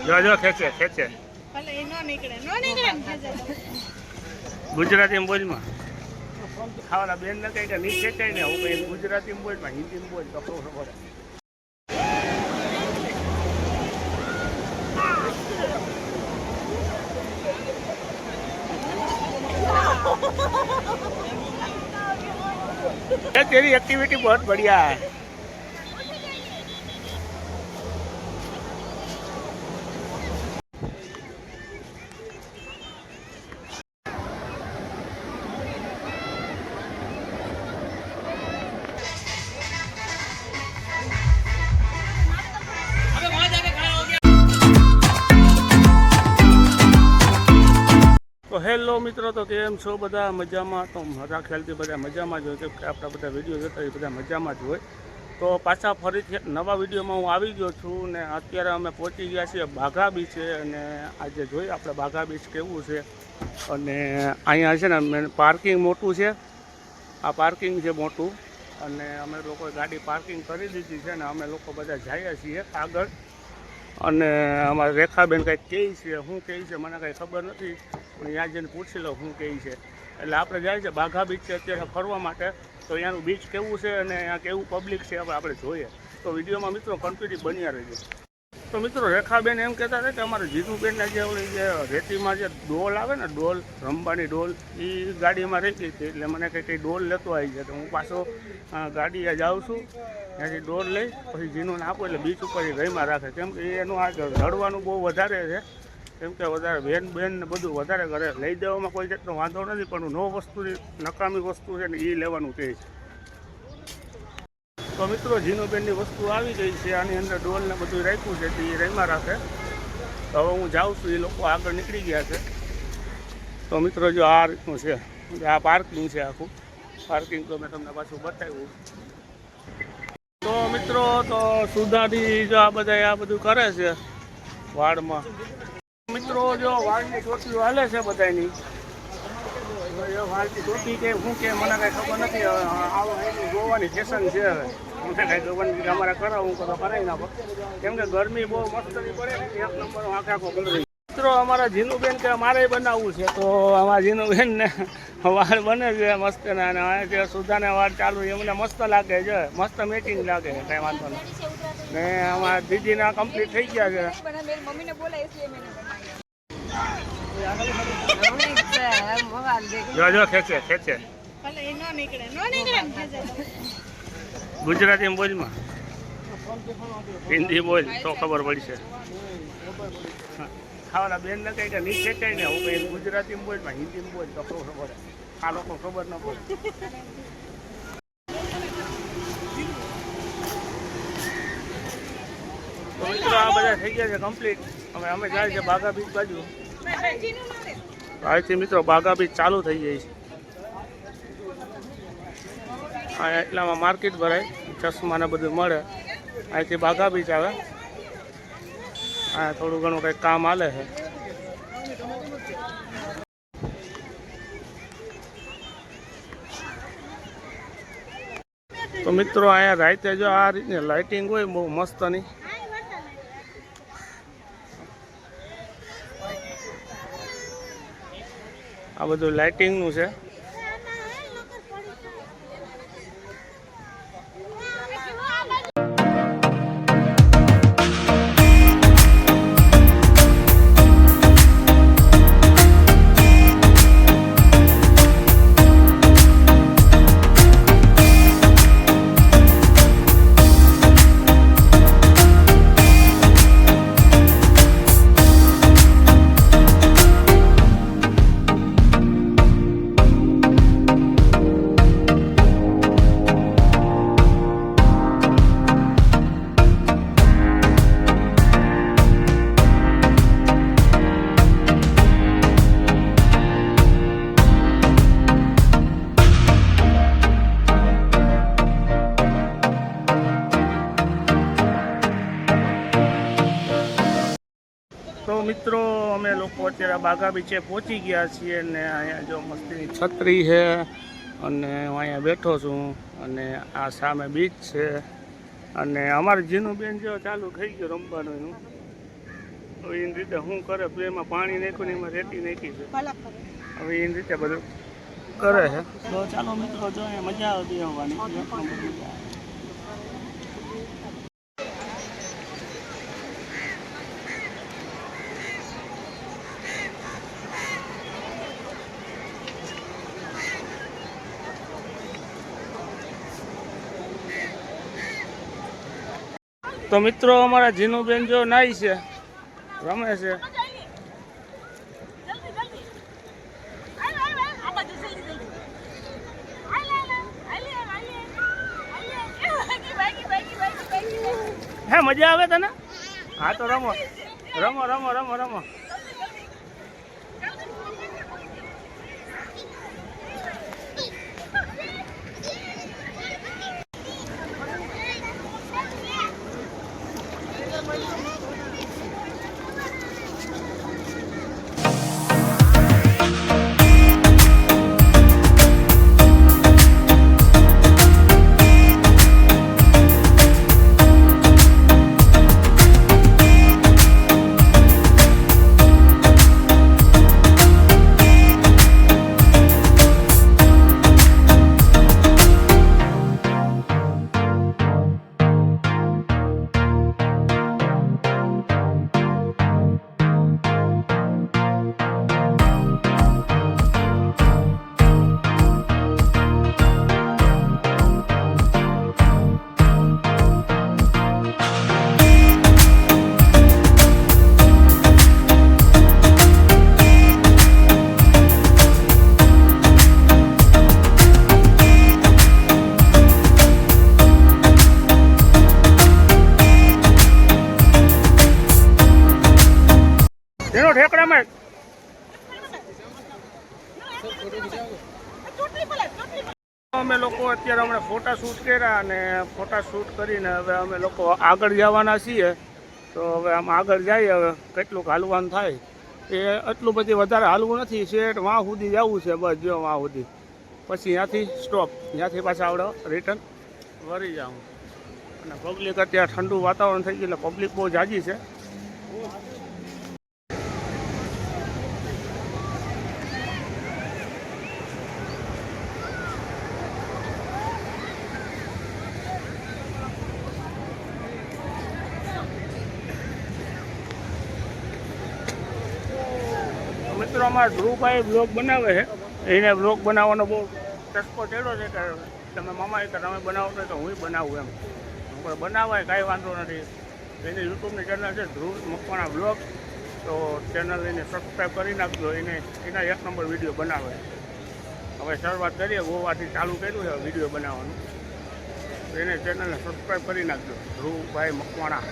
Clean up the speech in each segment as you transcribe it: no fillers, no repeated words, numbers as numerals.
જો જો ખેંચે ખેંચે ગુજરાતીમાં બોલમાં ખાવાના બેન ને કઈ કે નહીં ખેંચાય ને હું કઈ ગુજરાતીમાં બોલમાં હિન્દીમાં બોલ તો ખબર तेरी एक्टिविटी बहुत बढ़िया है। तो हेलो मित्रों, तो केम छो बधा मजा में? तो मारा ख्याल थी बधा मजा में जो कि आपड़ा बधा विडियो जोता बधा मजा में ज होय। तो पाछा फरीथी नवा विडियो में हूँ आवी गयो छूँ ने अत्यारे अमे पहोंची गया छीए बाघा बीचे अने आजे जोई आपणे बाघा बीच केवुं छे अने अहींया छे ने पार्किंग मोटुं छे। आ पार्किंग छे मोटुं अने अमे लोकोए गाड़ी पार्किंग करी दीधी छे ने अमे लोको बधा जाईए छीए आगळ अने अमारा रेखाबेन कंईक कहे छे शुं कहे छे मने कंई खबर नथी पण ત્યાં જઈને પૂછી લો શું કહે છે। એટલે આપણે જાય છે બાઘા બીચ છે અત્યારે ફરવા માટે। તો અહીંયાનું બીચ કેવું છે અને અહીંયા કેવું પબ્લિક છે આપણે જોઈએ। તો વિડીયોમાં મિત્રો કન્ટિન્યુ બન્યા રહેજો। તો મિત્રો રેખાબેન એમ કહેતા હતા કે અમારે જીતુબેનના જે ઓલી જે રેતીમાં જે ડોલ આવે ને ડોલ રમવાની ડોલ એ ગાડીમાં રહી ગઈ હતી। એટલે મને કંઈ ડોલ લેતો આવી છે તો હું પાછો ગાડીએ જાઉં છું ત્યાંથી ડોલ લઈ પછી જીનુને આપું એટલે બીચ ઉપર એ ગઈમાં રાખે કેમ કે એનું આ રડવાનું બહુ વધારે છે કેમ કે વધારે બેન ને બધું વધારે કરે। લઈ દેવામાં કોઈ જાતનો વાંધો નથી પણ નો વસ્તુ નકામી વસ્તુ છે ને એ લેવાનું કહે છે। તો મિત્રો જીનુબેનની વસ્તુ આવી ગઈ છે આની અંદર ડોલ ને બધું રાખ્યું છે એ રહીમાં રાખે। તો હવે હું જાઉં છું એ લોકો આગળ નીકળી ગયા છે। તો મિત્રો જો આ રીતનું છે આ પાર્કિંગ છે આખું પાર્કિંગ તો મેં તમને પાછું બતાવ્યું। તો મિત્રો તો સુધારી જો આ બધા આ બધું કરે છે વાળમાં। મિત્રો જો વાળની ચોટીઓ હાલે છે બધાની વાળની ચોટી કે શું કે મને કાંઈ ખબર નથી। એની જોવાની ફેશન છે હવે મને કાંઈ ખબર નથી અમારે કરાવું તો કરાવી નાખો કેમ કે ગરમી બહુ મસ્તની પડે ને એક નંબર આખે આખો કલર। મિત્રો અમારા જીનુબેન કે મારે બનાવવું છે તો અમારા જીનુબેન ને વાળ બને છે મસ્ત અને જે સુધાને વાળ ચાલુ એમને મસ્ત લાગે છે મસ્ત મેચિંગ લાગે છે કાંઈ વાંધો નહીં ને અમારા દીદીના કમ્પ્લીટ થઈ ગયા છે। જો જો ખેંચે ખેંચે ગુજરાતીમાં બોલમાં હિન્દી બોલ તો ખબર પડશે। ખાવાના બેન ને કઈ કે નહીં ખેંચાય ને હું કઈ ગુજરાતીમાં બોલમાં હિન્દીમાં બોલ તો ખબર પડે આ લોકો ખબર ન પડે। તો મિત્રો આ બધા થઈ ગયા છે કમ્પ્લીટ। હવે અમે જાય છે બાઘા બીચ બાજુ। અહીંથી મિત્રો બાઘા બીચ ચાલુ થઈ જાય છે। આ એટલામાં માર્કેટ ભરાય ચશ્મા ને બધું મળે। અહીંથી બાઘા બીચ આવે આ થોડું ઘણું કંઈક કામ હાલે છે। તો મિત્રો અહીંયા રાતે જો આ રીતની લાઇટિંગ હોય બહુ મસ્તની આ બધું લાઇટિંગનું છે। તો મિત્રો અમે લોકો અત્યારે બાઘા બીચે પહોંચી ગયા છીએ અને અહીંયા જો મસ્તીની છત્રી છે અને હું અહીંયા બેઠો છું અને આ સામે બીચ છે અને અમારે જીનુબેન જો ચાલુ થઈ ગયું રમવાનું એનું. હવે એની રીતે શું કરે, એમાં પાણી નાખ્યું ને એમાં રેતી નાખી છે. હવે એની રીતે બધું કરે છે. તો ચાલો મિત્રો, જો મજા આવતી આવવાની. તો મિત્રો, અમારા જીનુબેન જો નાઈ છે, રમે છે. હે, મજા આવે તને? હા તો રમો રમો રમો રમો રમો. એનો ઠેકડામાં અમે લોકો અત્યારે હમણાં ફોટા શૂટ કર્યા અને ફોટા શૂટ કરીને હવે અમે લોકો આગળ જવાના છીએ. તો હવે આમ આગળ જઈએ, હવે કેટલુંક હાલવાનું થાય એ એટલું બધી વધારે હાલવું નથી. શેઠ વાં સુધી જવું છે, બસ જો વાં સુધી, પછી ત્યાંથી સ્ટોપ, ત્યાંથી પાછા આવડે રિટર્ન વળી જાઉં. અને પબ્લિક અત્યારે ઠંડુ વાતાવરણ થઈ ગયું એટલે પબ્લિક બહુ જાજી છે. મિત્રો, અમારા ધ્રુવભાઈ બ્લોગ બનાવે છે. એને બ્લોગ બનાવવાનો બહુ ચસ્કો ચડ્યો છે કે તમે મામા કે તમે બનાવો તો હું બનાવું એમ. હું બનાવાય, કાંઈ વાંધો નથી. એની યુટ્યુબની ચેનલ છે ધ્રુવ મકવાણા બ્લોગ. તો ચેનલ એને સબસ્ક્રાઈબ કરી નાખજો. એના 1 નંબર વિડીયો બનાવે. હવે શરૂઆત કરીએ, ગોવાથી ચાલુ કર્યું છે વિડીયો બનાવવાનું. તો એને ચેનલને સબસ્ક્રાઈબ કરી નાખજો, ધ્રુવભાઈ મકવાણા.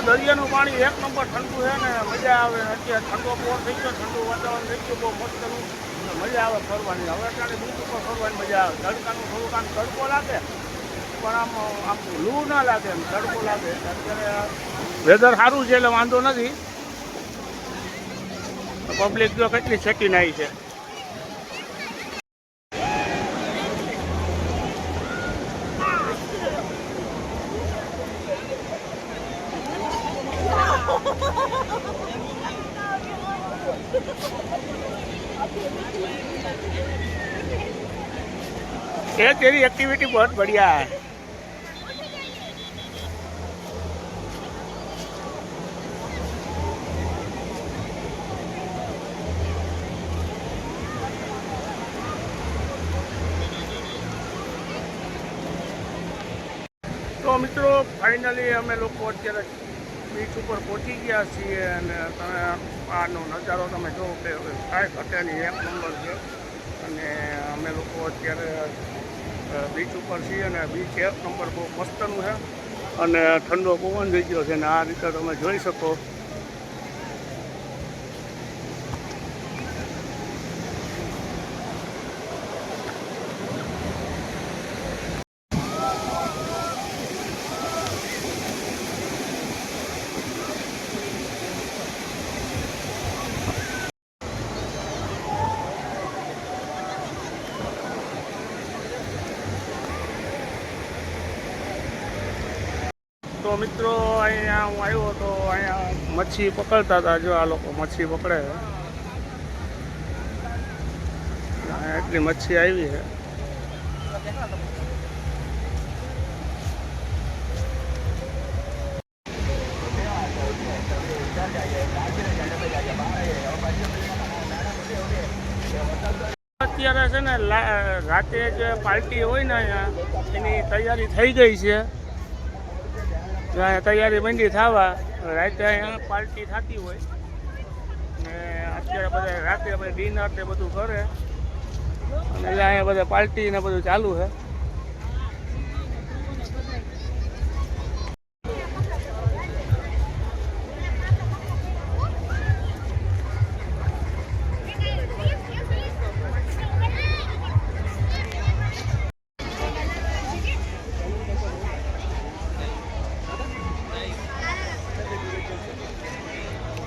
દરિયાનું પાણી 1 નંબર ઠંડુ છે ને મજા આવે. અત્યારે ઠંડો પોર થઈ ગયો, ઠંડુ વાતાવરણ થઈ ગયું, બહુ મસ્તનું મજા આવે ફરવાની. હવે અત્યારે બીચ ઉપર ફરવાની મજા આવે. તડકાનું થોડુંક આમ તડકો લાગે પણ આમ લૂ ના લાગે, એમ તડકો લાગે. અત્યારે વેધર સારું છે એટલે વાંધો નથી. પબ્લિક જો કેટલી સેકીને આવી છે. ये तेरी एक्टिविटी बहुत बढ़िया है. तो मित्रों, फाइनली अमे लोग अत्यारे बीच पर पहुंची गया छीए અને તમે આનો નજારો તમે જો કે કાંઈ ઘટે નહીં, 1 નંબર છે. અને અમે લોકો અત્યારે બીચ ઉપર છીએ અને બીચ એક નંબર બહુ મસ્તનું છે અને ઠંડો પવન થઈ ગયો છે અને આ રીતે તમે જોઈ શકો. તો મિત્રો અહીંયા હું આવ્યો તો અહીંયા મચ્છી પકડતા હતા. જો આ લોકો મચ્છી પકડે છે. એટલી મચ્છી આવી છે. અત્યારે છે ને રાતે જે પાર્ટી હોય ને અહીંયા એની તૈયારી થઈ ગઈ છે. તૈયારી મંડી થવા રાતે અહીંયા પાર્ટી થતી હોય ને અત્યારે બધા રાતે બધા ડિનર ને બધું કરે અને એટલે અહીંયા બધા પાર્ટી ને બધું ચાલુ છે.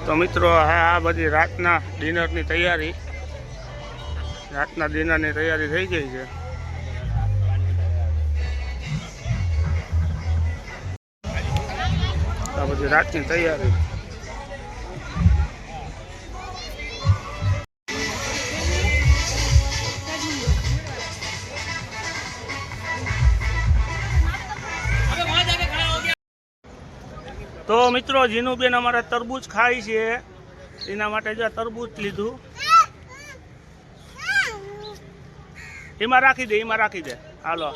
તો મિત્રો આ બધી રાતના ડિનરની તૈયારી થઈ ગઈ છે. આ બધી રાતની તૈયારી. તો મિત્રો જીનુબેન અમારા તરબૂચ ખાય છે એના માટે જો તરબૂચ લીધું. એમાં રાખી દે હાલો.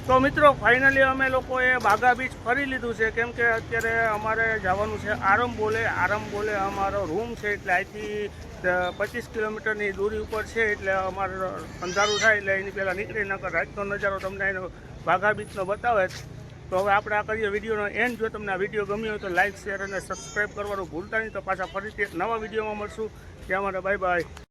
તો મિત્રો ફાઇનલી અમે લોકોએ બાગા બીચ ફરી લીધું છે કેમ કે અત્યારે અમારે જવાનું છે આરંબોલે અમારો રૂમ છે એટલે અહીંથી 25 કિલોમીટરની દૂરી ઉપર છે એટલે અમારે અંધારું થાય એટલે એની પહેલાં નીકળી નકર રાતનો નજારો તમને એનો બાગા બીચનો બતાવે. તો હવે આપણે આ કરીએ વિડીયોનો એન્ડ. જો તમને આ વિડીયો ગમ્યો હોય તો લાઇક શેર અને સબસ્ક્રાઈબ કરવાનું ભૂલતા નહીં. તો પાછા ફરીથી એક નવા વિડીયોમાં મળશું. ત્યાં માટે બાય બાય.